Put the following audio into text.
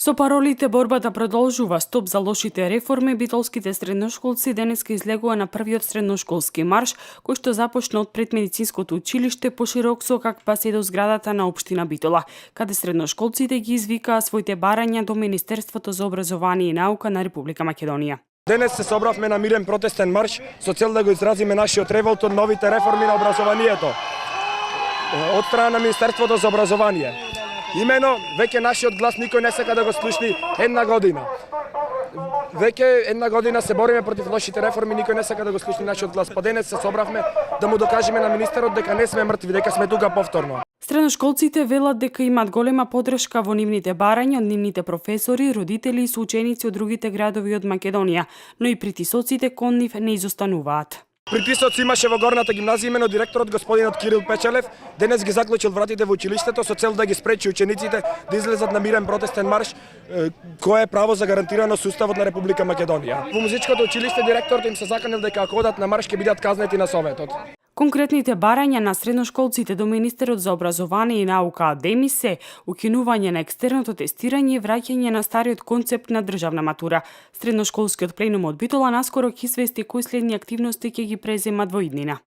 Со паролите борбата продолжува, стоп за лошите реформи, битолските средношколци денеска излегува на првиот средношколски марш, кој што започна од предмедицинското училиште по широк сокак па се до зградата на општина Битола, каде средношколците ги извикаа своите барања до Министерството за образование и наука на Република Македонија. Денес се собравме на мирен протестен марш со цел да го изразиме нашиот револт од новите реформи на образованието од страна на Министерството за образование. Имено, веќе нашиот глас никој не сака да го слушни една година. Веќе една година се бориме против лошите реформи, никој не сака да го слушни нашиот глас. Па денес се собравме да му докажеме на министерот дека не сме мртви, дека сме тука повторно. Средношколците велат дека имат голема поддршка во нивните барања од нивните професори, родители и соученици од другите градови од Македонија, но и притисоците кон нив не изостануваат. Притисоци имаше во горната гимназија, имено директорот господинот Кирил Печелев денес ги заклучил вратите во училиштето со цел да ги спречи учениците да излезат на мирен протестен марш, кое е право загарантирано со Уставот на Република Македонија. Во музичкото училиште директорот им се заканил дека ако одат на марш ќе бидат казнети на Советот. Конкретните барања на средношколците до Министерот за образование и наука ДЕМИ се укинување на екстерното тестирање и враќање на стариот концепт на државна матура. Средношколскиот пленум од Битола наскоро ќе извести кои следни активности ќе ги преземат во иднина.